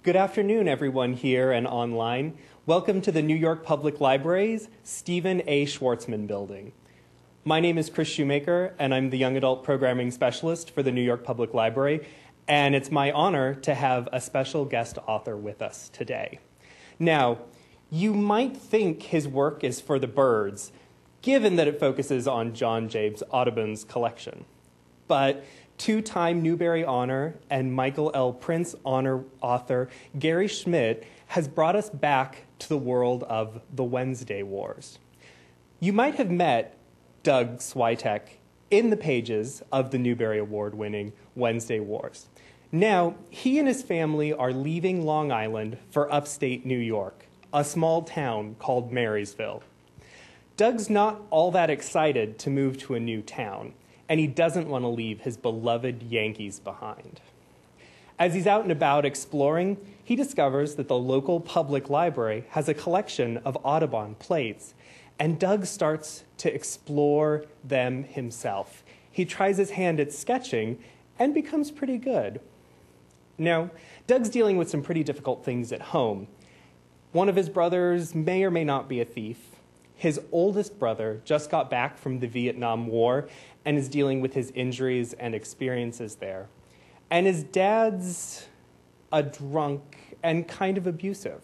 Good afternoon, everyone here and online. Welcome to the New York Public Library's Stephen A. Schwartzman Building. My name is Chris Shoemaker, and I'm the Young Adult Programming Specialist for the New York Public Library, and it's my honor to have a special guest author with us today. Now, you might think his work is for the birds, given that it focuses on John James Audubon's collection. But two-time Newbery Honor and Michael L. Prince Honor author Gary Schmidt has brought us back to the world of the Wednesday Wars. You might have met Doug Switek in the pages of the Newbery Award-winning Wednesday Wars. Now, he and his family are leaving Long Island for upstate New York, a small town called Marysville. Doug's not all that excited to move to a new town, and he doesn't want to leave his beloved Yankees behind. As he's out and about exploring, he discovers that the local public library has a collection of Audubon plates, and Doug starts to explore them himself. He tries his hand at sketching and becomes pretty good. Now, Doug's dealing with some pretty difficult things at home. One of his brothers may or may not be a thief. His oldest brother just got back from the Vietnam War and is dealing with his injuries and experiences there. And his dad's a drunk and kind of abusive.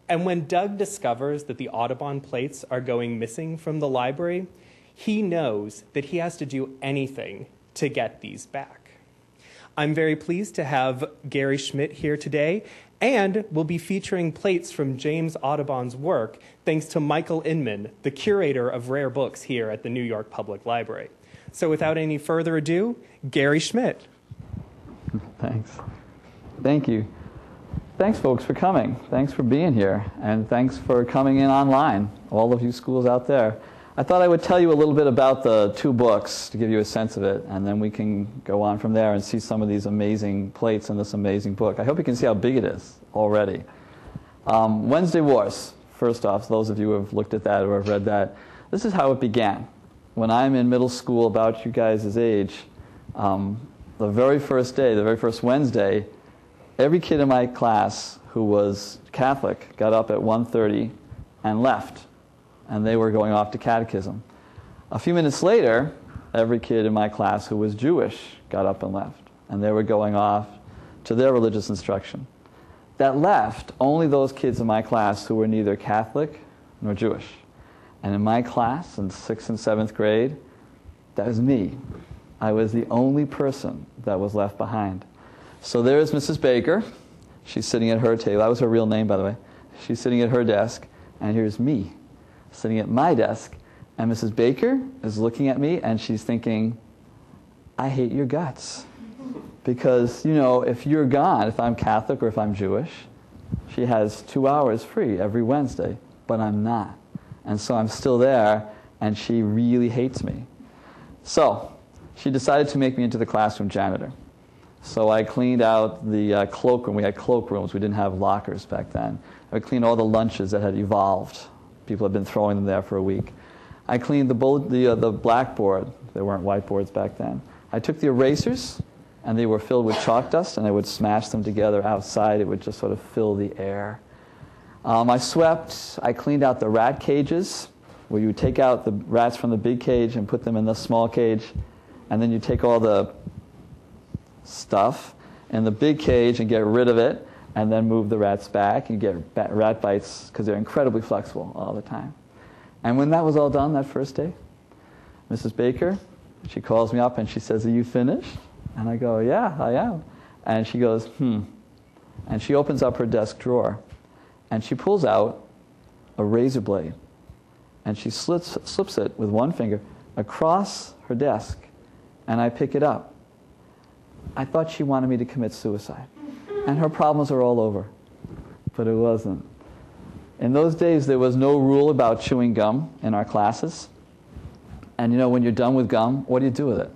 And when Doug discovers that the Audubon plates are going missing from the library, he knows that he has to do anything to get these back. I'm very pleased to have Gary Schmidt here today, and we'll be featuring plates from James Audubon's work thanks to Michael Inman, the curator of rare books here at the New York Public Library. So without any further ado, Gary Schmidt. Thanks. Thank you. Thanks, folks, for coming. Thanks for being here, and thanks for coming in online, all of you schools out there. I thought I would tell you a little bit about the two books to give you a sense of it, and then we can go on from there and see some of these amazing plates in this amazing book. I hope you can see how big it is already. Wednesday Wars. First off, those of you who have looked at that or have read that, this is how it began. When I'm in middle school, about you guys' age, the very first day, the very first Wednesday, every kid in my class who was Catholic got up at 1:30 and left. And they were going off to catechism. A few minutes later, every kid in my class who was Jewish got up and left. And they were going off to their religious instruction. That left only those kids in my class who were neither Catholic nor Jewish. And in my class, in 6th and 7th grade, that was me. I was the only person that was left behind. So there's Mrs. Baker. She's sitting at her table. That was her real name, by the way. She's sitting at her desk. And here's me, sitting at my desk, and Mrs. Baker is looking at me, and she's thinking, I hate your guts. Because, you know, if you're gone, if I'm Catholic or if I'm Jewish, she has 2 hours free every Wednesday, but I'm not. And so I'm still there, and she really hates me. So she decided to make me into the classroom janitor. So I cleaned out the cloakroom. We had cloakrooms. We didn't have lockers back then. I would clean all the lunches that had evolved. People had been throwing them there for a week. I cleaned the blackboard. There weren't whiteboards back then. I took the erasers, and they were filled with chalk dust, and I would smash them together outside. It would just sort of fill the air. I swept. I cleaned out the rat cages, where you would take out the rats from the big cage and put them in the small cage, and then you take all the stuff in the big cage and get rid of it, and then move the rats back. You get rat bites because they're incredibly flexible all the time. And when that was all done that first day, Mrs. Baker, she calls me up and she says, are you finished? And I go, yeah, I am. And she goes, And she opens up her desk drawer, and she pulls out a razor blade, and she slips it with one finger across her desk, and I pick it up. I thought she wanted me to commit suicide. And her problems are all over. But it wasn't. In those days, there was no rule about chewing gum in our classes. And you know, when you're done with gum, what do you do with it?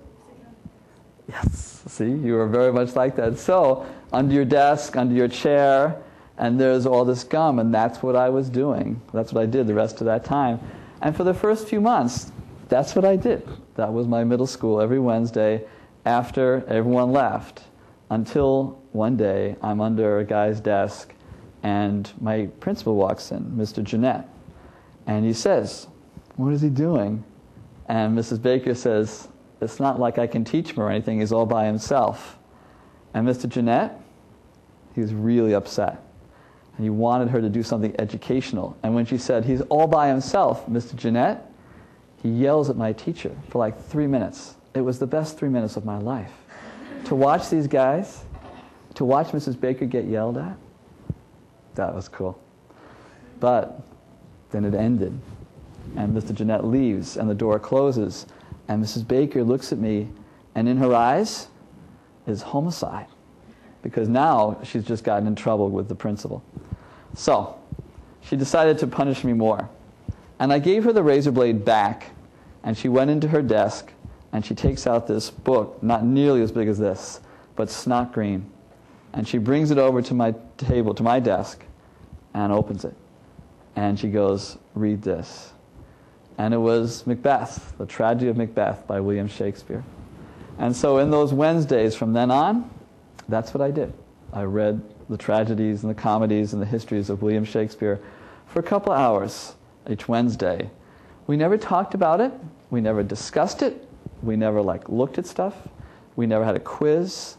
Yes, see, you were very much like that. So, under your desk, under your chair, and there's all this gum, and that's what I was doing. That's what I did the rest of that time. And for the first few months, that's what I did. That was my middle school every Wednesday after everyone left, until one day I'm under a guy's desk, and my principal walks in, Mr. Jeanette, and he says, "What is he doing?" And Mrs. Baker says, "It's not like I can teach him or anything. He's all by himself." And Mr. Jeanette, he was really upset. And he wanted her to do something educational. And when she said, "He's all by himself," Mr. Jeanette, he yells at my teacher for like 3 minutes. It was the best 3 minutes of my life. To watch these guys, to watch Mrs. Baker get yelled at, that was cool. But then it ended. And Mr. Jeanette leaves, and the door closes. And Mrs. Baker looks at me, and in her eyes is homicide. Because now she's just gotten in trouble with the principal. So she decided to punish me more. And I gave her the razor blade back, and she went into her desk, and she takes out this book, not nearly as big as this, but snot green. And she brings it over to my table, to my desk, and opens it. And she goes, "Read this." And it was Macbeth, The Tragedy of Macbeth by William Shakespeare. And so in those Wednesdays from then on, that's what I did. I read the tragedies and the comedies and the histories of William Shakespeare for a couple hours each Wednesday. We never talked about it. We never discussed it. We never looked at stuff. We never had a quiz.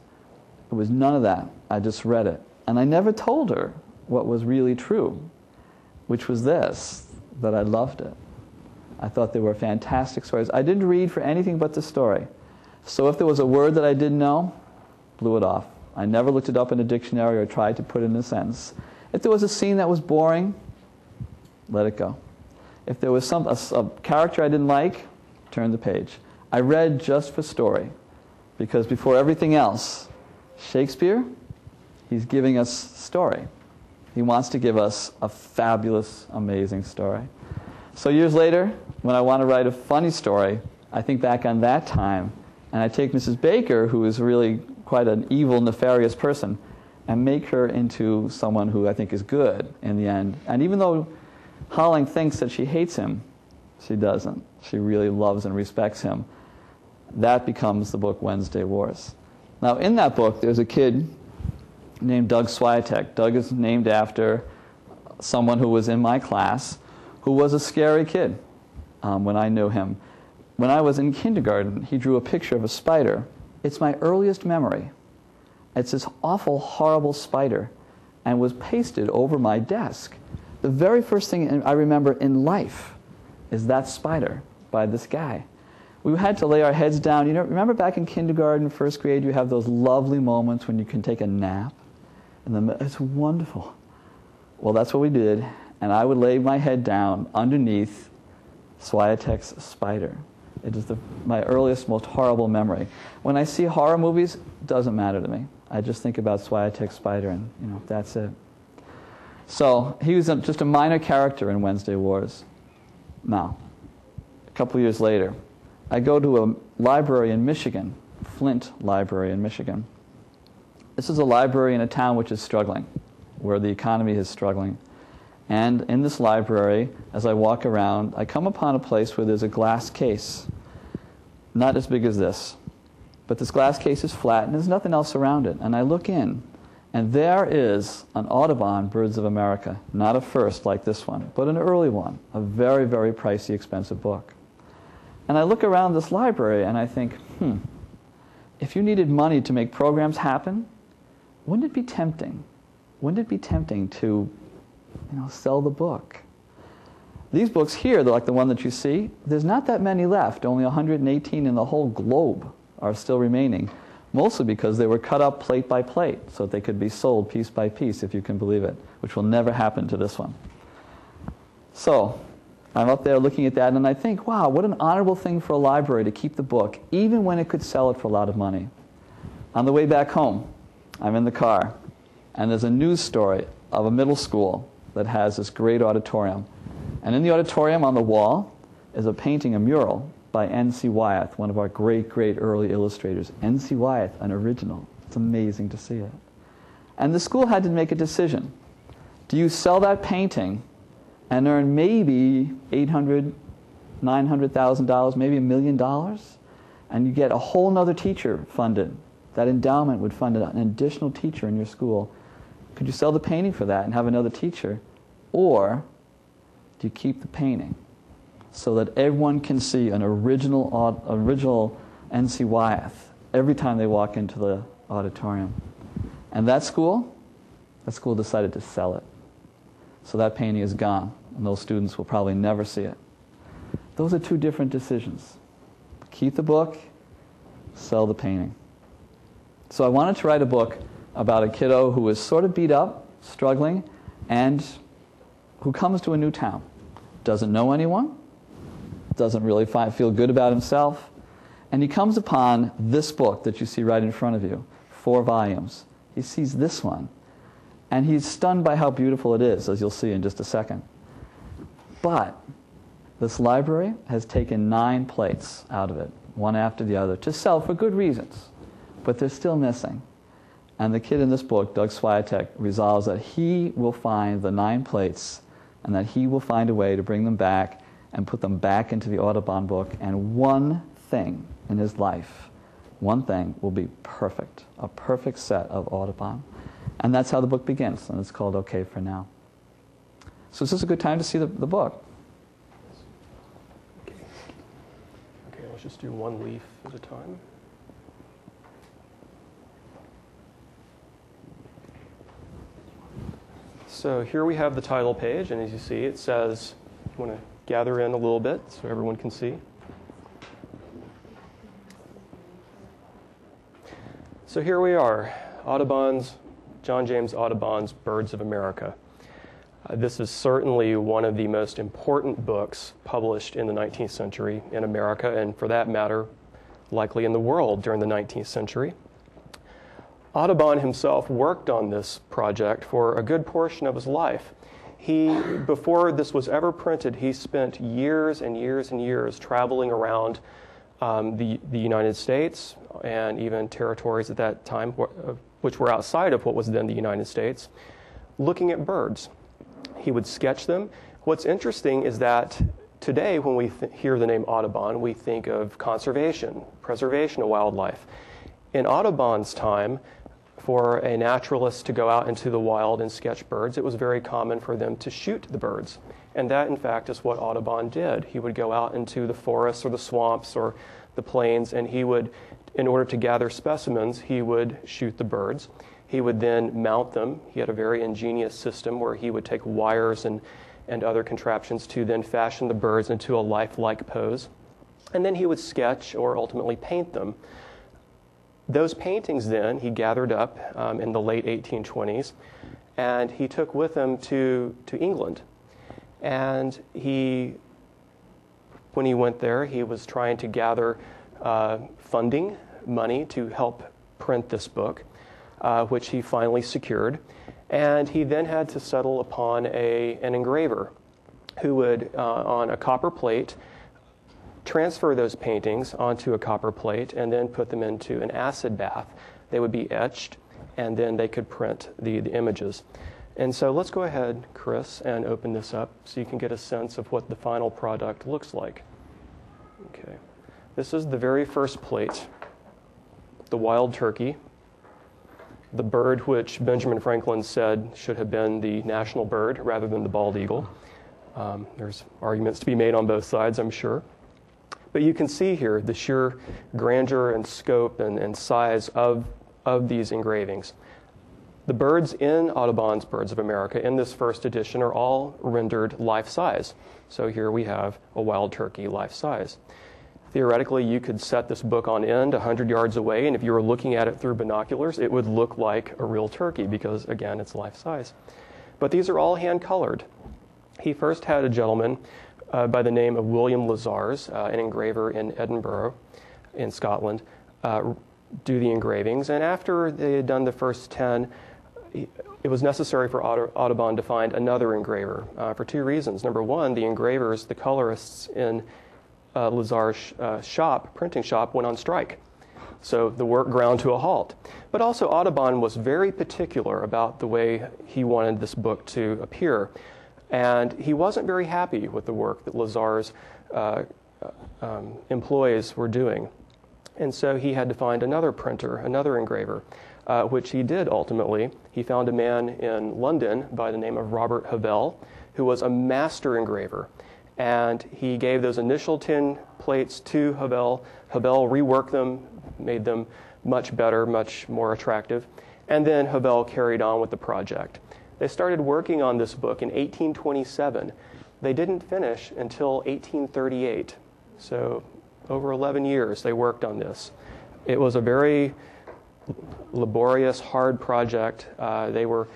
It was none of that. I just read it. And I never told her what was really true, which was this, that I loved it. I thought they were fantastic stories. I didn't read for anything but the story. So if there was a word that I didn't know, blew it off. I never looked it up in a dictionary or tried to put it in a sentence. If there was a scene that was boring, let it go. If there was a character I didn't like, turn the page. I read just for story, because before everything else, Shakespeare, he's giving us story. He wants to give us a fabulous, amazing story. So years later, when I want to write a funny story, I think back on that time, and I take Mrs. Baker, who is really quite an evil, nefarious person, and make her into someone who I think is good in the end. And even though Holling thinks that she hates him, she doesn't. She really loves and respects him. That becomes the book Wednesday Wars. Now, in that book, there's a kid named Doug Swiatek. Doug is named after someone who was in my class who was a scary kid when I knew him. When I was in kindergarten, he drew a picture of a spider. It's my earliest memory. It's this awful, horrible spider, and was pasted over my desk. The very first thing I remember in life is that spider by this guy. We had to lay our heads down. You know, remember back in kindergarten, first grade, you have those lovely moments when you can take a nap? And it's wonderful. Well, that's what we did. And I would lay my head down underneath Swiatek's spider. It is my earliest, most horrible memory. When I see horror movies, it doesn't matter to me. I just think about Swiatek's spider, and that's it. So he was just a minor character in Wednesday Wars. Now, a couple years later, I go to a library in Michigan, Flint Library in Michigan. This is a library in a town which is struggling, where the economy is struggling. And in this library, as I walk around, I come upon a place where there's a glass case, not as big as this. But this glass case is flat, and there's nothing else around it. And I look in, and there is an Audubon Birds of America, not a first like this one, but an early one, a very, very pricey, expensive book. And I look around this library, and I think, if you needed money to make programs happen, wouldn't it be tempting? Wouldn't it be tempting to sell the book? These books here, like the one that you see, there's not that many left. Only 118 in the whole globe are still remaining, mostly because they were cut up plate by plate so that they could be sold piece by piece, if you can believe it, which will never happen to this one. So I'm up there looking at that, and I think, wow, what an honorable thing for a library to keep the book, even when it could sell it for a lot of money. On the way back home, I'm in the car, and there's a news story of a middle school that has this great auditorium. And in the auditorium on the wall is a painting, a mural, by N.C. Wyeth, one of our great, great early illustrators. N.C. Wyeth, an original. It's amazing to see it. And the school had to make a decision. Do you sell that painting and earn maybe $800,000, $900,000, maybe $1 million? And you get a whole nother teacher funded That endowment would fund an additional teacher in your school. Could you sell the painting for that and have another teacher? Or do you keep the painting so that everyone can see an original N.C. Wyeth every time they walk into the auditorium? And that school decided to sell it. So that painting is gone, and those students will probably never see it. Those are two different decisions. Keep the book, sell the painting. So I wanted to write a book about a kiddo who was sort of beat up, struggling, and who comes to a new town. Doesn't know anyone, doesn't really feel good about himself, and he comes upon this book that you see right in front of you, 4 volumes. He sees this one, and he's stunned by how beautiful it is, as you'll see in just a second. But this library has taken 9 plates out of it, one after the other, to sell for good reasons, but they're still missing. And the kid in this book, Doug Swiatek, resolves that he will find the 9 plates and that he will find a way to bring them back and put them back into the Audubon book, and one thing in his life, one thing will be perfect, a perfect set of Audubon. And that's how the book begins, and it's called Okay for Now. So is this a good time to see the book? Okay, let's just do one leaf at a time. So here we have the title page, and as you see, it says, you want to gather in a little bit so everyone can see. So here we are, John James Audubon's Birds of America. This is certainly one of the most important books published in the 19th century in America, and for that matter, likely in the world during the 19th century. Audubon himself worked on this project for a good portion of his life. Before this was ever printed, he spent years and years and years traveling around the United States and even territories at that time, which were outside of what was then the United States, looking at birds. He would sketch them. What's interesting is that today, when we hear the name Audubon, we think of conservation, preservation of wildlife. In Audubon's time, for a naturalist to go out into the wild and sketch birds, it was very common for them to shoot the birds. And that, in fact, is what Audubon did. He would go out into the forests or the swamps or the plains, and he would, in order to gather specimens, he would shoot the birds. He would then mount them. He had a very ingenious system where he would take wires and other contraptions to then fashion the birds into a lifelike pose. And then he would sketch or ultimately paint them. Those paintings then he gathered up in the late 1820s, and he took with him to England. And when he went there, he was trying to gather funding, money to help print this book, which he finally secured. And he then had to settle upon an engraver who would, on a copper plate, transfer those paintings onto a copper plate and then put them into an acid bath. They would be etched, and then they could print the images. And so let's go ahead, Chris, and open this up so you can get a sense of what the final product looks like. Okay. This is the very first plate, the wild turkey, the bird which Benjamin Franklin said should have been the national bird rather than the bald eagle. There's arguments to be made on both sides, I'm sure. But you can see here the sheer grandeur and scope and size of these engravings. The birds in Audubon's Birds of America in this first edition are all rendered life-size. So here we have a wild turkey life-size. Theoretically, you could set this book on end 100 yards away, and if you were looking at it through binoculars, it would look like a real turkey because, again, it's life-size. But these are all hand-colored. He first had a gentleman by the name of William Lazars, an engraver in Edinburgh, in Scotland, do the engravings. And after they had done the first 10, it was necessary for Audubon to find another engraver for 2 reasons. Number one, the engravers, the colorists in Lazars' printing shop, went on strike. So the work ground to a halt. But also Audubon was very particular about the way he wanted this book to appear. And he wasn't very happy with the work that Lazars' employees were doing. And so he had to find another printer, another engraver, which he did ultimately. He found a man in London by the name of Robert Havell, who was a master engraver. And he gave those initial tin plates to Havell. Havell reworked them, made them much better, much more attractive. And then Havell carried on with the project. They started working on this book in 1827. They didn't finish until 1838. So over 11 years they worked on this. It was a very laborious, hard project. They were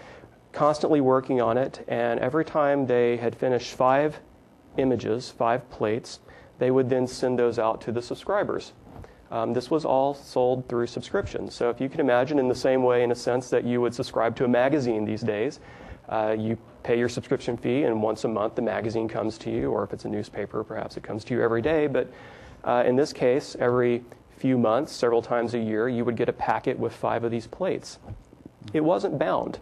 constantly working on it, and every time they had finished 5 images, 5 plates, they would then send those out to the subscribers. This was all sold through subscription. So if you can imagine, in the same way, in a sense, that you would subscribe to a magazine these days, you pay your subscription fee, and once a month the magazine comes to you, or if it's a newspaper, perhaps it comes to you every day. But in this case, every few months, several times a year, you would get a packet with 5 of these plates. It wasn't bound.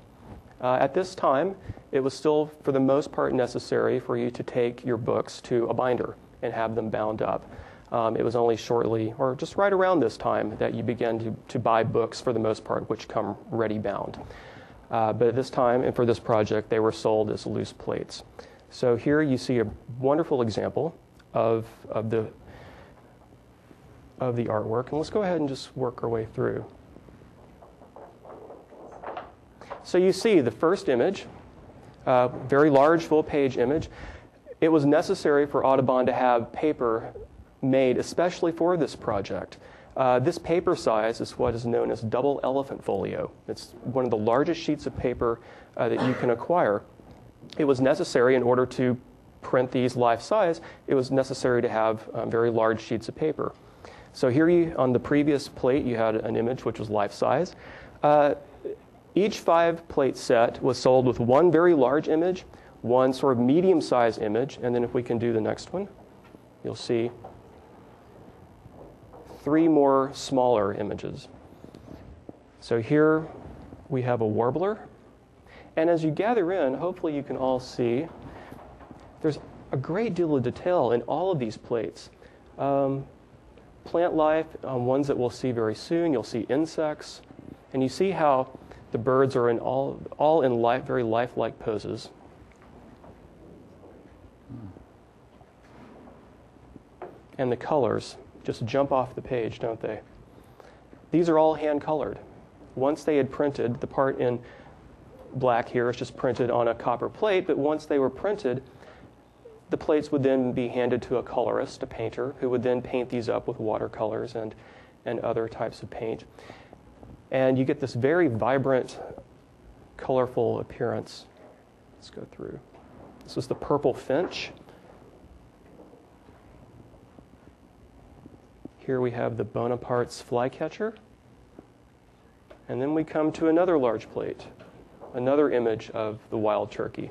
At this time, it was still, for the most part, necessary for you to take your books to a binder and have them bound up. It was only shortly, or just right around this time, that you began to buy books, for the most part, which come ready bound. But at this time, and for this project, they were sold as loose plates. So here you see a wonderful example of the artwork. And let's go ahead and just work our way through. So you see the first image, very large full-page image. It was necessary for Audubon to have paper made especially for this project. This paper size is what is known as double elephant folio. It's one of the largest sheets of paper that you can acquire. It was necessary, in order to print these life-size, it was necessary to have very large sheets of paper. So here on the previous plate, you had an image which was life-size. Each 5-plate set was sold with one very large image, one sort of medium-sized image, and then if we can do the next one, you'll see 3 more smaller images. So here we have a warbler, and as you gather in, hopefully you can all see there's a great deal of detail in all of these plates. Plant life, ones that we'll see very soon. You'll see insects, and you see how the birds are in all in very lifelike poses. And the colors just jump off the page, don't they? These are all hand-colored. Once they had printed, the part in black here is just printed on a copper plate, but once they were printed, the plates would then be handed to a colorist, a painter, who would then paint these up with watercolors and other types of paint. And you get this very vibrant, colorful appearance. Let's go through. This is the purple finch. Here we have the Bonaparte's flycatcher. And then we come to another large plate, another image of the wild turkey.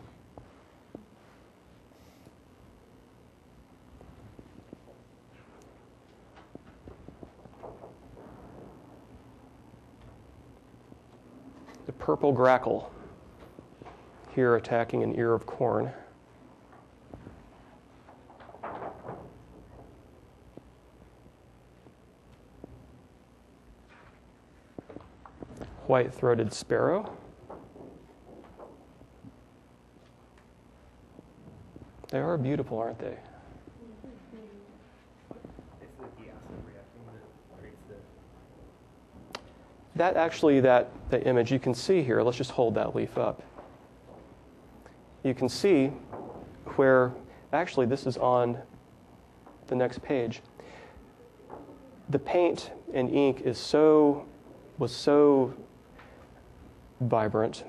The purple grackle, here attacking an ear of corn. White-throated sparrow. They are beautiful, aren't they? That image you can see here, let's just hold that leaf up. You can see where, actually this is on the next page. The paint and ink was so vibrant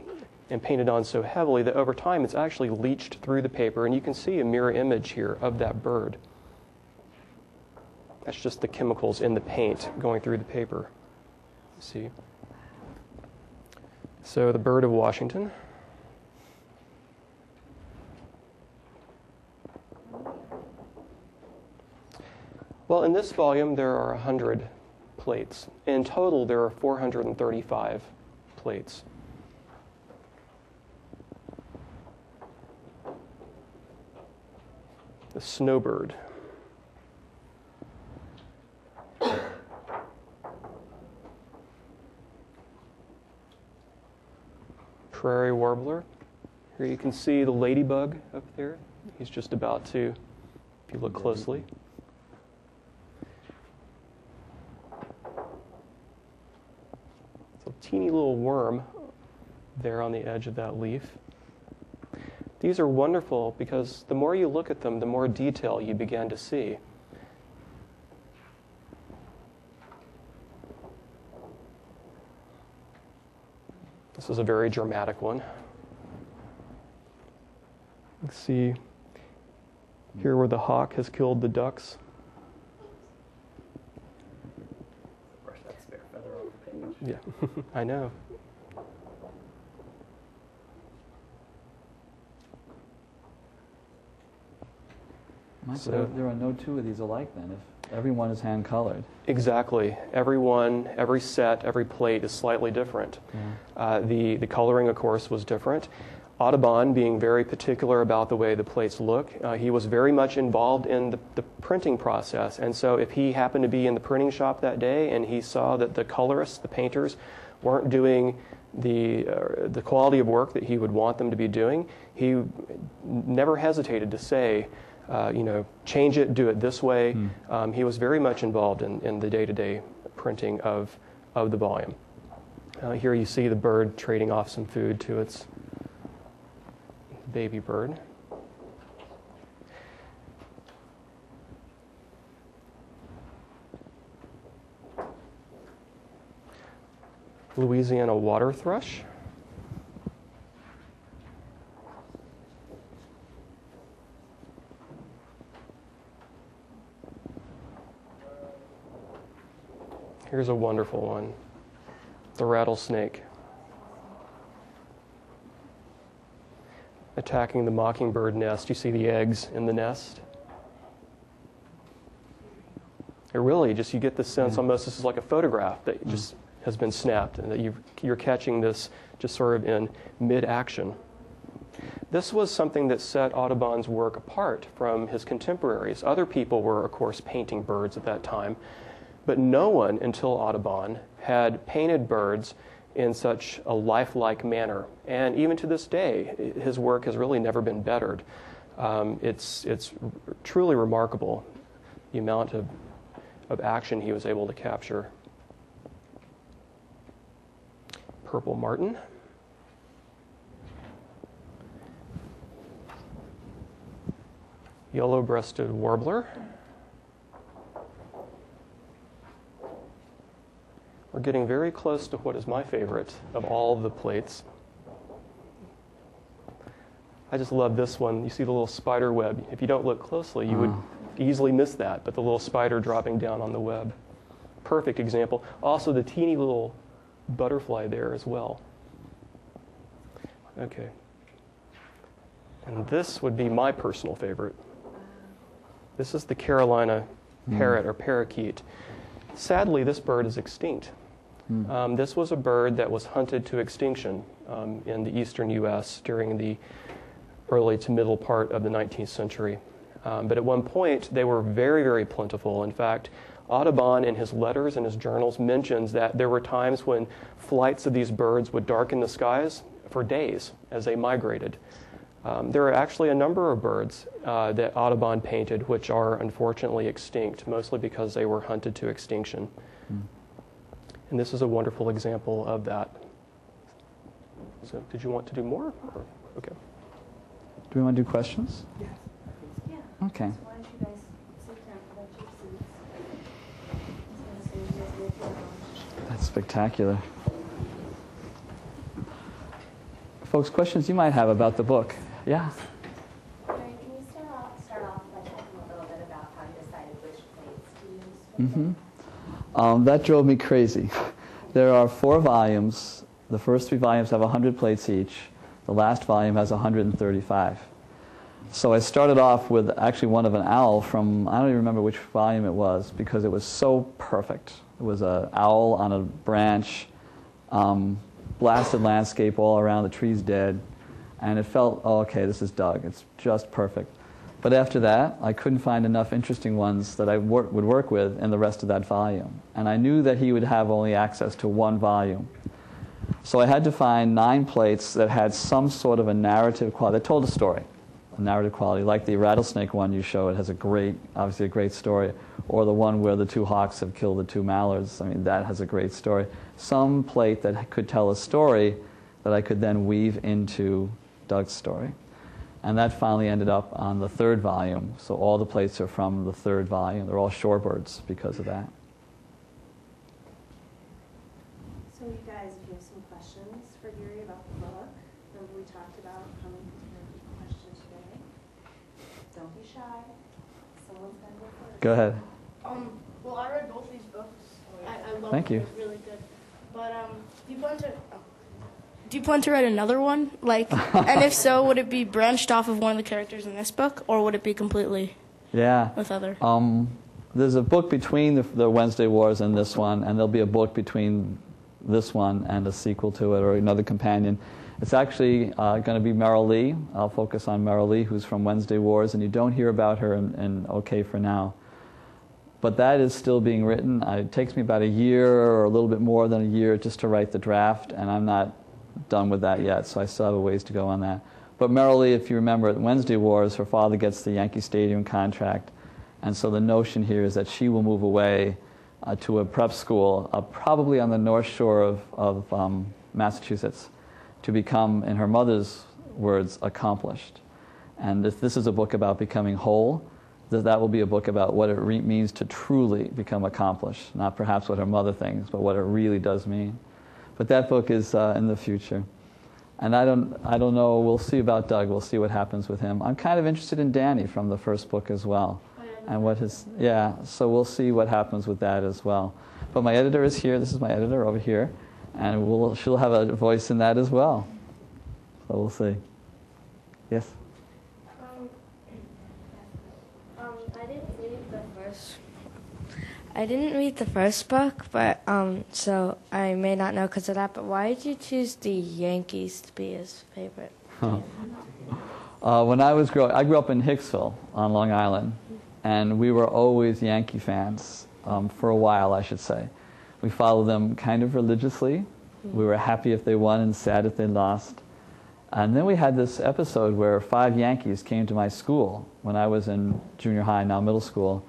and painted on so heavily that over time it's actually leached through the paper, and you can see a mirror image here of that bird. That's just the chemicals in the paint going through the paper. See? So the bird of Washington. Well, in this volume there are 100 plates. In total there are 435 plates. The snowbird. prairie warbler. Here you can see the ladybug up there. He's just about to, if you look closely. It's a teeny little worm there on the edge of that leaf. These are wonderful because the more you look at them, the more detail you begin to see. This is a very dramatic one. You can see here where the hawk has killed the ducks. Brush that spare feather off the page. Yeah, I know. So there are no two of these alike then, if everyone is hand-colored. Exactly. Everyone, every set, every plate is slightly different. Yeah. The coloring, of course, was different. Audubon, being very particular about the way the plates look, he was very much involved in the printing process. And so if he happened to be in the printing shop that day and he saw that the colorists, the painters, weren't doing the quality of work that he would want them to be doing, he never hesitated to say, change it, do it this way. He was very much involved in the day-to-day printing of the volume. Here you see the bird trading off some food to its baby bird. Louisiana water thrush. Here's a wonderful one, the rattlesnake. Attacking the mockingbird nest. You see the eggs in the nest. It really just, you get the sense almost this is like a photograph that just has been snapped and that you're catching this just sort of in mid-action. This was something that set Audubon's work apart from his contemporaries. Other people were, of course, painting birds at that time, but no one until Audubon had painted birds in such a lifelike manner. And even to this day, his work has really never been bettered. It's truly remarkable, the amount of action he was able to capture. Purple martin. Yellow-breasted warbler. We're getting very close to what is my favorite of all the plates. I just love this one. You see the little spider web. If you don't look closely, you would easily miss that, but the little spider dropping down on the web. Perfect example. Also, the teeny little butterfly there as well. Okay. And this would be my personal favorite. This is the Carolina parrot or parakeet. Sadly, this bird is extinct. This was a bird that was hunted to extinction in the eastern U.S. during the early to middle part of the 19th century. But at one point, they were very, very plentiful. In fact, Audubon, in his letters and his journals, mentions that there were times when flights of these birds would darken the skies for days as they migrated. There are actually a number of birds that Audubon painted which are unfortunately extinct, mostly because they were hunted to extinction. And this is a wonderful example of that. So did you want to do more? Or? Okay. Do we want to do questions? Yeah. Okay. So why don't you guys sit down for your seats? That's spectacular. Folks, questions you might have about the book? Yeah? Can you start off by talking a little bit about how you decided which plates to use? That drove me crazy. There are 4 volumes. The first 3 volumes have 100 plates each. The last volume has 135. So I started off with actually one of an owl from, I don't even remember which volume it was, because it was so perfect. It was an owl on a branch, blasted landscape all around, the trees dead, and it felt, oh, okay, this is Doug. It's just perfect. But after that, I couldn't find enough interesting ones that I would work with in the rest of that volume. And I knew that he would have only access to 1 volume. So I had to find 9 plates that had some sort of a narrative quality. They told a story, a narrative quality, like the rattlesnake one you showed. It has obviously a great story. Or the one where the 2 hawks have killed the 2 mallards. I mean, that has a great story. Some plate that could tell a story that I could then weave into Doug's story. And that finally ended up on the 3rd volume. So all the plates are from the 3rd volume. They're all shorebirds because of that. So you guys, if you have some questions for Gary about the book, remember we talked about coming to questions today. Don't be shy. Someone's going to go first. Go ahead. Well, I read both these books. I love Thank them. you. They're really good. But do you plan to write another one? Like, and if so, would it be branched off of one of the characters in this book, or would it be completely with other? There's a book between the Wednesday Wars and this one, and there'll be a book between this one and a sequel to it or another companion. It's actually going to be Merrilee. I'll focus on Merrilee, who's from Wednesday Wars, and you don't hear about her in OK for Now. But that is still being written. It takes me about a year or a little bit more than a year just to write the draft, and I'm not done with that yet, so I still have a ways to go on that. But Merrilee, if you remember, at Wednesday Wars, her father gets the Yankee Stadium contract, and so the notion here is that she will move away to a prep school, probably on the North Shore of Massachusetts, to become, in her mother's words, accomplished. And if this is a book about becoming whole, that will be a book about what it means to truly become accomplished, not perhaps what her mother thinks, but what it really does mean. But that book is in the future. And I don't know, we'll see about Doug, we'll see what happens with him. I'm kind of interested in Danny from the first book as well. And so we'll see what happens with that as well. But my editor is here, this is my editor over here, and she'll have a voice in that as well. So we'll see. Yes? I didn't read the first book, but so I may not know because of that. But why did you choose the Yankees to be his favorite? When I grew up in Hicksville on Long Island, and we were always Yankee fans for a while, I should say. We followed them kind of religiously. We were happy if they won and sad if they lost. And then we had this episode where 5 Yankees came to my school when I was in junior high, now middle school.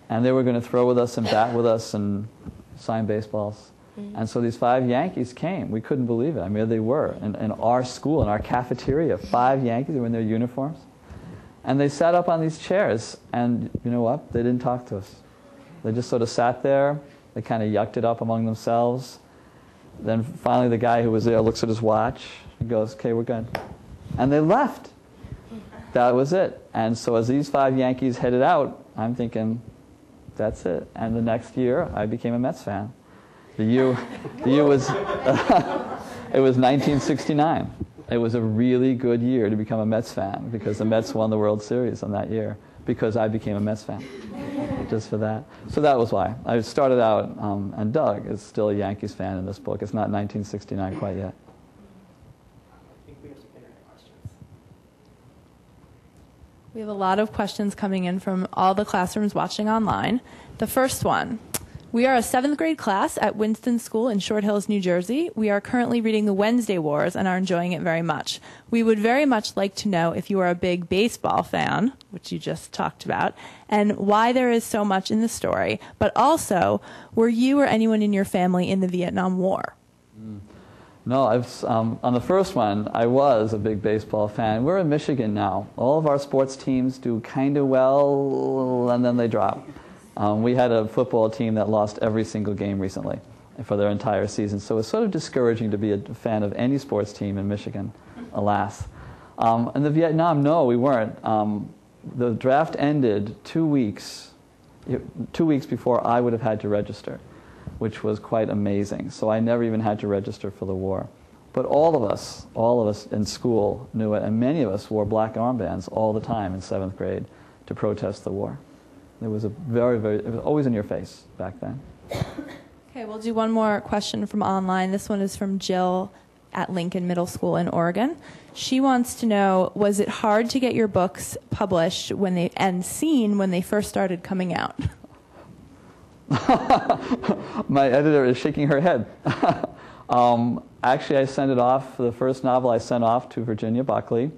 And they were going to throw with us and bat with us and sign baseballs. And so these 5 Yankees came. We couldn't believe it. I mean, there they were in our school, in our cafeteria. 5 Yankees were in their uniforms. And they sat up on these chairs. And you know what? They didn't talk to us. They just sort of sat there. They kind of yucked it up among themselves. Then finally the guy who was there looks at his watch. He goes, okay, we're good. And they left. That was it. And so as these 5 Yankees headed out, I'm thinking, that's it. And the next year, I became a Mets fan. The year was, it was 1969. It was a really good year to become a Mets fan because the Mets won the World Series on that year because I became a Mets fan, just for that. So that was why. I started out, and Doug is still a Yankees fan in this book. It's not 1969 quite yet. I think we have some internet questions. We have a lot of questions coming in from all the classrooms watching online. The first one. We are a 7th grade class at Winston School in Short Hills, New Jersey. We are currently reading The Wednesday Wars and are enjoying it very much. We would very much like to know if you are a big baseball fan, which you just talked about, and why there is so much in the story, but also, were you or anyone in your family in the Vietnam War? No, on the first one, I was a big baseball fan. We're in Michigan now. All of our sports teams do kind of well, and then they drop. We had a football team that lost every single game recently for their entire season. So it's sort of discouraging to be a fan of any sports team in Michigan, alas. In the Vietnam, no, we weren't. The draft ended 2 weeks before I would have had to register, which was quite amazing. So I never even had to register for the war. But all of us in school knew it, and many of us wore black armbands all the time in 7th grade to protest the war. It was it was always in your face back then. Okay, we'll do one more question from online. This one is from Jill at Lincoln Middle School in Oregon. She wants to know, was it hard to get your books published and seen when they first started coming out? My editor is shaking her head. Actually, I sent it off, the first novel I sent off to Virginia Buckley,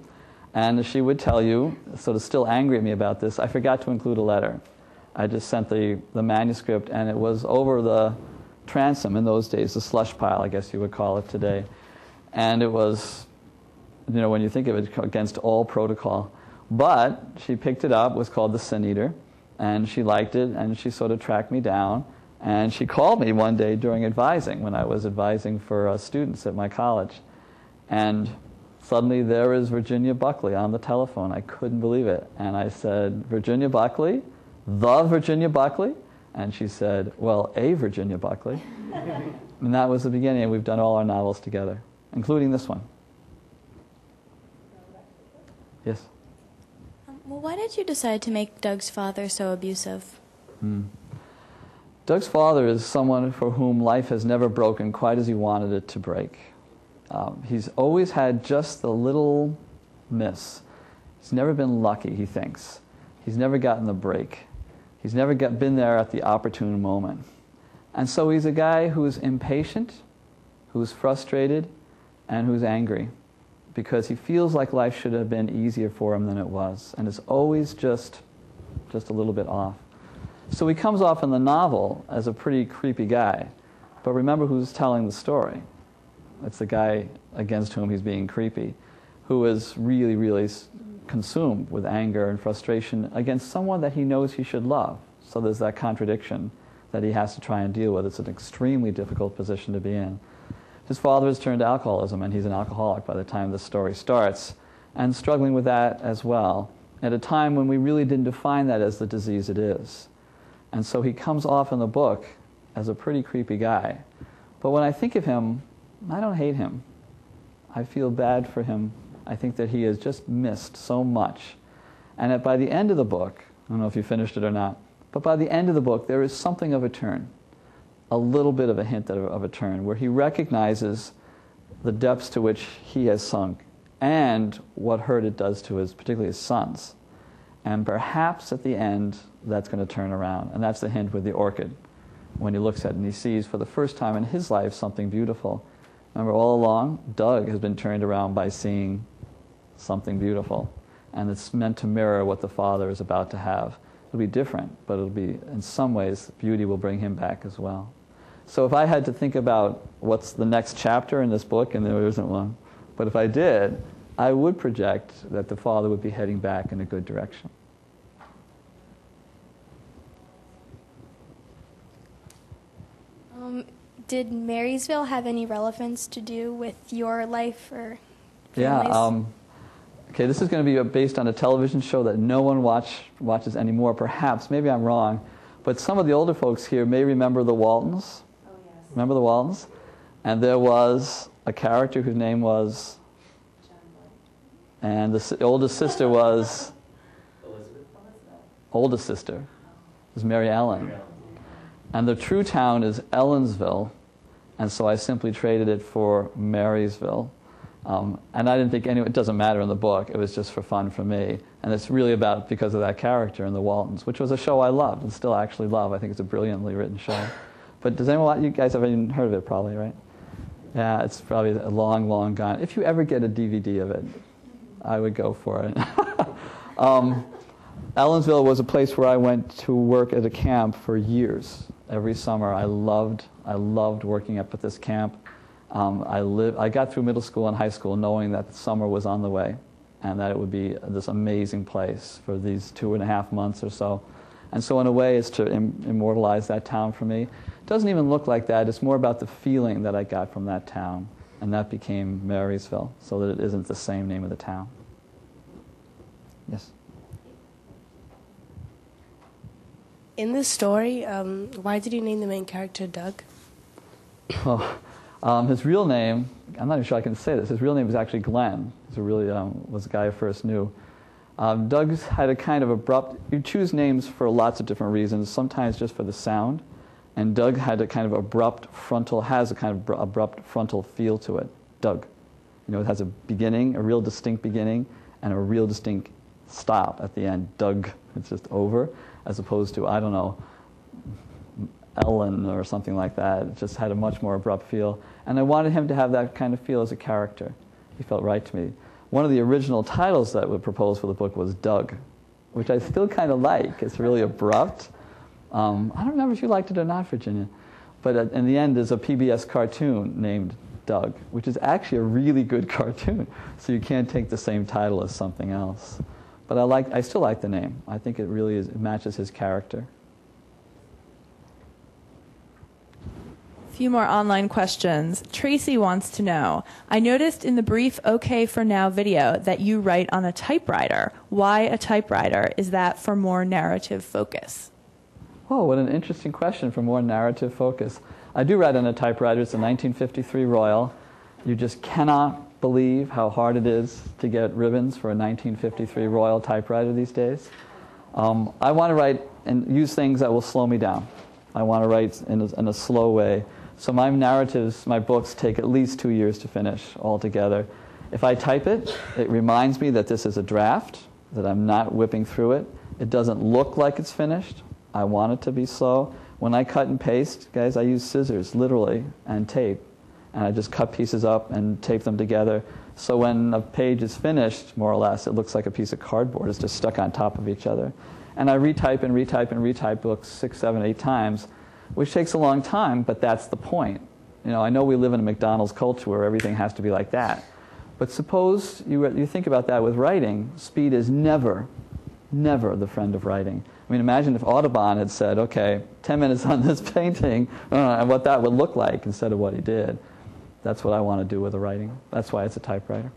and she would tell you, sort of still angry at me about this, I forgot to include a letter. I just sent the manuscript, and it was over the transom in those days, the slush pile, I guess you would call it today. And it was, when you think of it, against all protocol. But she picked it up, it was called The Sin Eater, and she liked it, and she sort of tracked me down. And she called me one day during advising, when I was advising for students at my college. And suddenly there is Virginia Buckley on the telephone. I couldn't believe it. And I said, Virginia Buckley? The Virginia Buckley? And she said, well, a Virginia Buckley. And that was the beginning, and we've done all our novels together, including this one. Yes? Well, why did you decide to make Doug's father so abusive? Doug's father is someone for whom life has never broken quite as he wanted it to break. He's always had just the little miss. He's never been lucky, he thinks. He's never gotten the break. He's never been there at the opportune moment. And so he's a guy who's impatient, who's frustrated, and who's angry, because he feels like life should have been easier for him than it was, and it's always just a little bit off. So he comes off in the novel as a pretty creepy guy, but remember who's telling the story. It's the guy against whom he's being creepy, who is really, really consumed with anger and frustration against someone that he knows he should love. So there's that contradiction that he has to try and deal with. It's an extremely difficult position to be in. His father has turned to alcoholism, and he's an alcoholic by the time the story starts, and struggling with that as well, at a time when we really didn't define that as the disease it is. And so he comes off in the book as a pretty creepy guy. But when I think of him, I don't hate him. I feel bad for him. I think that he has just missed so much. And that by the end of the book, I don't know if you finished it or not, but by the end of the book, there is something of a turn, a little bit of a hint of a turn, where he recognizes the depths to which he has sunk and what hurt it does to particularly his sons. And perhaps at the end, that's going to turn around. And that's the hint with the orchid, when he looks at it and he sees for the first time in his life something beautiful. Remember, all along, Doug has been turned around by seeing something beautiful. And it's meant to mirror what the father is about to have. It'll be different, but it'll be, in some ways, beauty will bring him back as well. So if I had to think about what's the next chapter in this book, and there isn't one, but if I did, I would project that the father would be heading back in a good direction. Did Marysville have any relevance to do with your life or families? Yeah. Okay, this is going to be based on a television show that no one watches anymore, perhaps. Maybe I'm wrong. But some of the older folks here may remember the Waltons. Oh, yes. Remember the Waltons? And there was a character whose name was... And the oldest sister was... Elizabeth? Oldest sister was Mary Ellen. And the true town is Ellensville, and so I simply traded it for Marysville. And I didn't think it doesn't matter in the book, it was just for fun for me. And it's really about because of that character in the Waltons, which was a show I loved and still actually love. I think it's a brilliantly written show. But does anyone, you guys have even heard of it probably, right? Yeah, it's probably a long, long gone. If you ever get a DVD of it, I would go for it. Ellensville was a place where I went to work at a camp for years. Every summer, I loved working up at this camp. I got through middle school and high school knowing that summer was on the way, and that it would be this amazing place for these 2.5 months or so. And so in a way, it's to immortalize that town for me. It doesn't even look like that. It's more about the feeling that I got from that town, and that became Marysville, so that it isn't the same name of the town. Yes? In this story, why did you name the main character Doug? His real name, I'm not even sure I can say this, his real name is actually Glenn. He really was the guy I first knew. Doug's had a kind of abrupt, you choose names for lots of different reasons, sometimes just for the sound, and Doug had a kind of abrupt frontal feel to it, Doug. It has a beginning, a real distinct beginning, and a real distinct stop at the end, Doug. It's just over, as opposed to, I don't know, Ellen or something like that. It just had a much more abrupt feel. And I wanted him to have that kind of feel as a character. He felt right to me. One of the original titles that were proposed for the book was Doug, which I still kind of like. It's really abrupt. I don't remember if you liked it or not, Virginia. But in the end, there's a PBS cartoon named Doug, which is actually a really good cartoon. So you can't take the same title as something else. But I still like the name. I think it really it matches his character. A few more online questions. Tracy wants to know, I noticed in the brief OK for Now video that you write on a typewriter. Why a typewriter? Is that for more narrative focus? Oh, what an interesting question for more narrative focus. I do write on a typewriter. It's a 1953 Royal. You just cannot believe how hard it is to get ribbons for a 1953 Royal typewriter these days. I want to write and use things that will slow me down. I want to write in a slow way. So my narratives, my books take at least 2 years to finish altogether. If I type it, it reminds me that this is a draft, that I'm not whipping through it. It doesn't look like it's finished. I want it to be slow. When I cut and paste, guys, I use scissors, literally, and tape. And I just cut pieces up and tape them together. So when a page is finished, more or less, it looks like a piece of cardboard. It's just stuck on top of each other. And I retype and retype and retype books 6, 7, 8 times, which takes a long time, but that's the point. You know, I know we live in a McDonald's culture where everything has to be like that. But suppose you think about that with writing, speed is never, never the friend of writing. I mean, imagine if Audubon had said, okay, 10 minutes on this painting, and what that would look like instead of what he did. That's what I want to do with the writing. That's why it's a typewriter.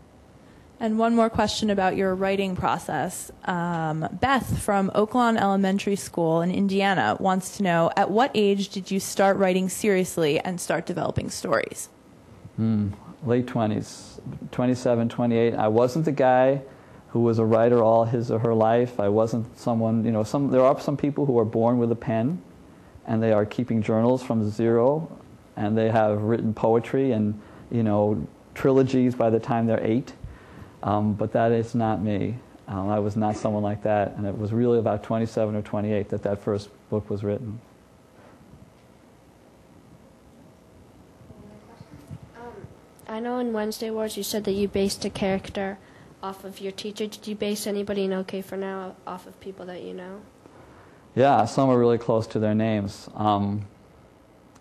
And one more question about your writing process. Beth from Oaklawn Elementary School in Indiana wants to know, at what age did you start writing seriously and start developing stories? Late 20s, 27, 28. I wasn't the guy who was a writer all his or her life. I wasn't someone, there are some people who are born with a pen, and they are keeping journals from zero, and they have written poetry and, trilogies by the time they're 8. But that is not me. I was not someone like that, and it was really about 27 or 28 that first book was written. I know in Wednesday Wars you said that you based a character off of your teacher. Did you base anybody in OK for Now off of people that you know? Yeah, some are really close to their names.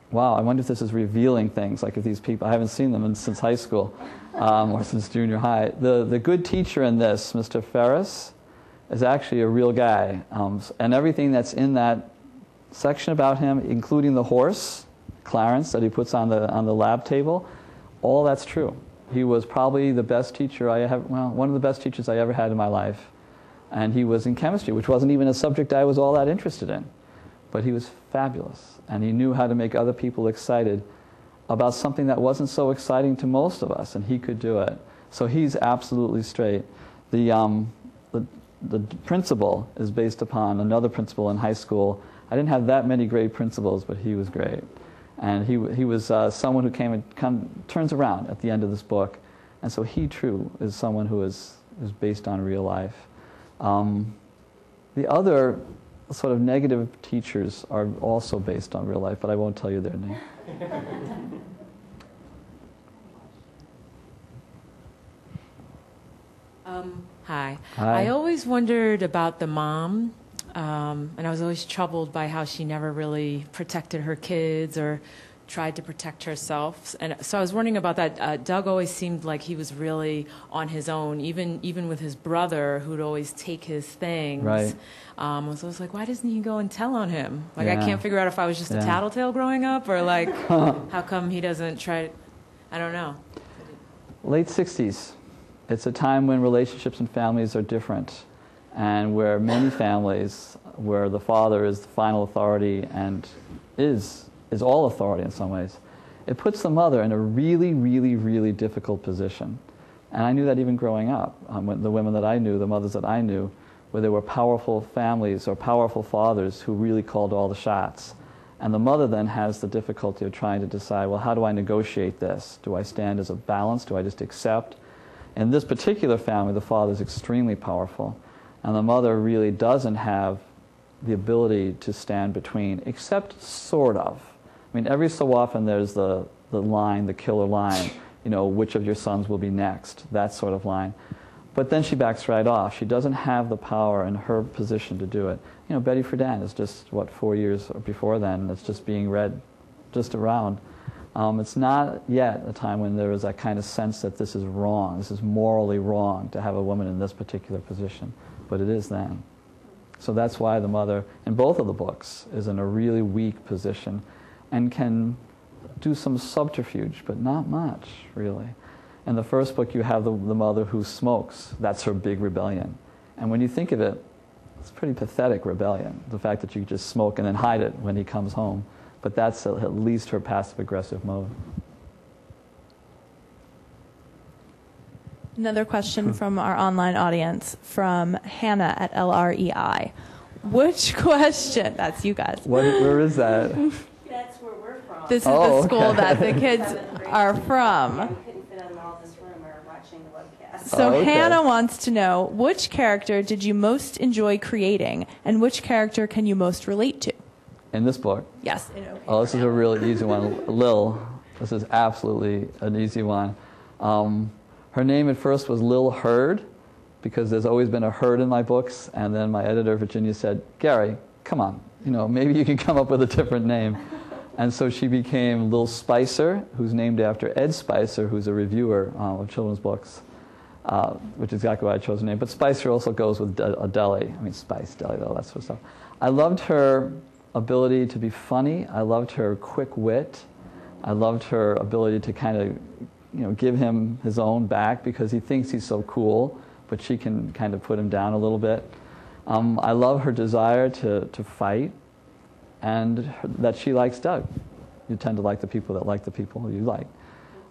Wow, I wonder if this is revealing things, like if these people, I haven't seen them since high school, or since junior high. The good teacher in this, Mr. Ferris, is actually a real guy. And everything that's in that section about him, including the horse, Clarence, that he puts on the lab table, all that's true. He was probably the best teacher one of the best teachers I ever had in my life. And he was in chemistry, which wasn't even a subject I was all that interested in. But he was fabulous, and he knew how to make other people excited about something that wasn't so exciting to most of us, and he could do it. So he's absolutely straight. The principal is based upon another principal in high school. I didn't have that many great principals, but he was great. And he was someone who turns around at the end of this book. And so he, too, is someone who is based on real life. The other sort of negative teachers are also based on real life, but I won't tell you their name. Hi. I always wondered about the mom, and I was always troubled by how she never really protected her kids or tried to protect herself. And so I was wondering about that. Doug always seemed like he was really on his own, even with his brother, who'd always take his things. Right. So I was like, why doesn't he go and tell on him? Like, I can't figure out if I was just a tattletale growing up, or like, how come he doesn't try? I don't know. Late 60s. It's a time when relationships and families are different, and where many families, where the father is the final authority and is all authority in some ways, it puts the mother in a really, really, really difficult position. And I knew that even growing up. The women that I knew, the mothers that I knew, where there were powerful families or powerful fathers who really called all the shots. And the mother then has the difficulty of trying to decide, well, how do I negotiate this? Do I stand as a balance? Do I just accept? In this particular family, the father is extremely powerful, and the mother really doesn't have the ability to stand between, except sort of. I mean, every so often there's the line, the killer line, which of your sons will be next, that sort of line. But then she backs right off. She doesn't have the power in her position to do it. Betty Friedan is just, 4 years before then, it's just being read just around. It's not yet a time when there is that kind of sense that this is wrong, this is morally wrong to have a woman in this particular position, but it is then. So that's why the mother, in both of the books, is in a really weak position and can do some subterfuge, but not much, really. In the first book, you have the mother who smokes. That's her big rebellion. And when you think of it, it's a pretty pathetic rebellion, the fact that you just smoke and then hide it when he comes home. But that's at least her passive-aggressive mode. Another question from our online audience, from Hannah at LREI. Which question, that's you guys. Where is that? That's where we're from. This is the school that the kids are from. We couldn't fit in all this room or watching the webcast. So Hannah wants to know, which character did you most enjoy creating, and which character can you most relate to? In this book? Yes. Oh, this is a really easy one. Lil. This is absolutely an easy one. Her name at first was Lil Hurd, because there's always been a herd in my books, and then my editor, Virginia, said, Gary, come on, maybe you can come up with a different name. And so she became Lil Spicer, who's named after Ed Spicer, who's a reviewer of children's books, which is exactly why I chose her name. But Spicer also goes with a deli. I mean, Spice Deli, though, that sort of stuff. I loved her ability to be funny. I loved her quick wit. I loved her ability to kind of, give him his own back because he thinks he's so cool, but she can kind of put him down a little bit. I love her desire to fight, and that she likes Doug. You tend to like the people that like the people you like.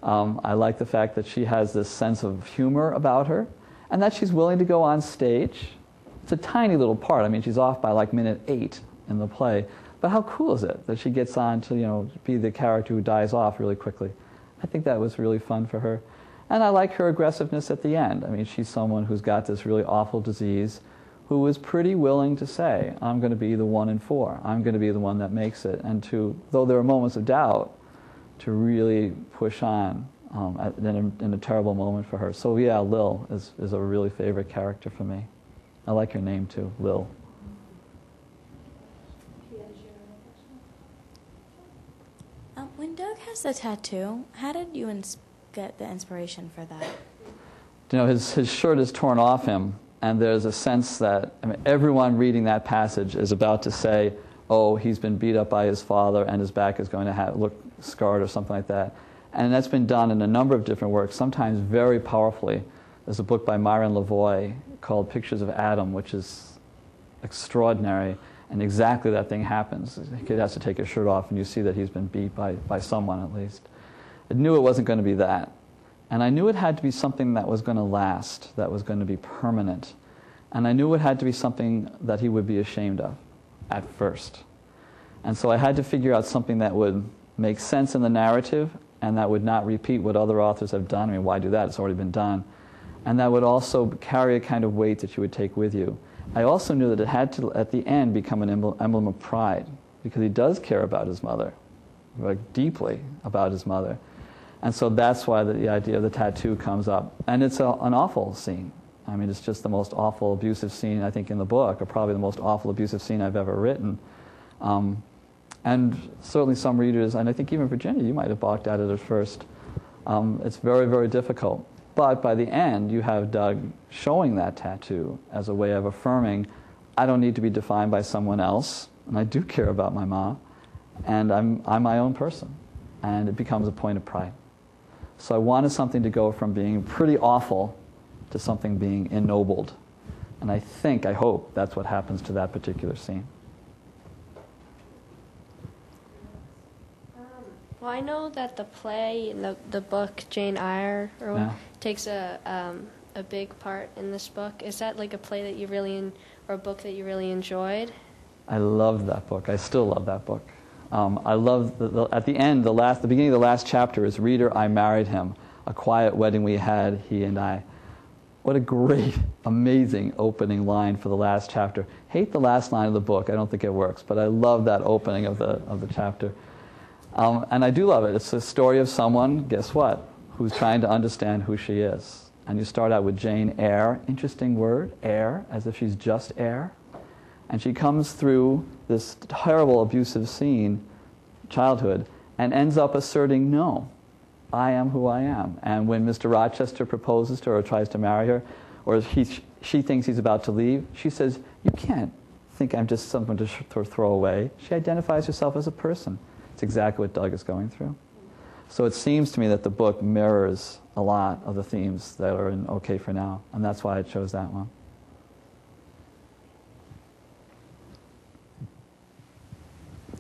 I like the fact that she has this sense of humor about her, and that she's willing to go on stage. It's a tiny little part. I mean, she's off by like minute 8 in the play. But how cool is it that she gets on to, be the character who dies off really quickly? I think that was really fun for her. And I like her aggressiveness at the end. I mean, she's someone who's got this really awful disease who is pretty willing to say, I'm going to be the 1 in 4. I'm going to be the one that makes it. And though there are moments of doubt, to really push on in a terrible moment for her. So yeah, Lil is a really favorite character for me. I like her name too, Lil. When Doug has the tattoo, how did you get the inspiration for that? His shirt is torn off him, and there's a sense that everyone reading that passage is about to say, oh, he's been beat up by his father and his back is going to look scarred or something like that. And that's been done in a number of different works, sometimes very powerfully. There's a book by Myron Lavoie called Pictures of Adam, which is extraordinary. And exactly that thing happens. The kid has to take his shirt off, and you see that he's been beat by someone at least. I knew it wasn't going to be that. And I knew it had to be something that was going to last, that was going to be permanent. And I knew it had to be something that he would be ashamed of at first. And so I had to figure out something that would make sense in the narrative and that would not repeat what other authors have done. I mean, why do that? It's already been done. And that would also carry a kind of weight that you would take with you. I also knew that it had to, at the end, become an emblem of pride, because he does care about his mother, like deeply about his mother. And so that's why the idea of the tattoo comes up. And it's an awful scene. I mean, it's just the most awful, abusive scene, I think, in the book, or probably the most awful, abusive scene I've ever written. And certainly some readers, and I think even Virginia, you might have balked at it at first. It's very, very difficult. But by the end, you have Doug showing that tattoo as a way of affirming, I don't need to be defined by someone else, and I do care about my mom, and I'm my own person. And it becomes a point of pride. So I wanted something to go from being pretty awful to something being ennobled. And I hope that's what happens to that particular scene. Well, I know that the play, the book Jane Eyre, takes a big part in this book. Is that like a play that you really, or a book that you really enjoyed? I loved that book. I still love that book. I love at the end, the beginning of the last chapter is, "Reader, I married him. A quiet wedding we had, he and I." What a great, amazing opening line for the last chapter. Hate the last line of the book. I don't think it works, but I love that opening of the chapter. And I do love it. It's a story of someone, guess what, who's trying to understand who she is. And you start out with Jane Eyre, interesting word, Eyre, as if she's just Eyre. And she comes through this terrible abusive scene, childhood, and ends up asserting, no, I am who I am. And when Mr. Rochester proposes to her or tries to marry her, or she thinks he's about to leave, she says, you can't think I'm just someone to throw away. She identifies herself as a person. It's exactly what Doug is going through. So it seems to me that the book mirrors a lot of the themes that are in OK for Now, and that's why I chose that one.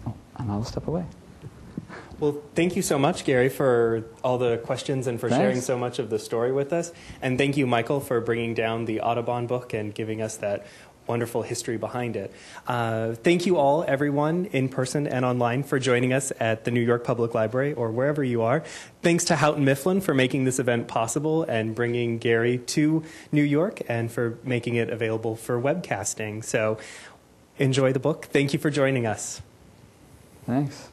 Oh, and I'll step away. Well, thank you so much, Gary, for all the questions and for sharing so much of the story with us. And thank you, Michael, for bringing down the Audubon book and giving us that wonderful history behind it. Thank you all, everyone, in person and online, for joining us at the New York Public Library or wherever you are. Thanks to Houghton Mifflin for making this event possible and bringing Gary to New York and for making it available for webcasting. So enjoy the book. Thank you for joining us. Thanks.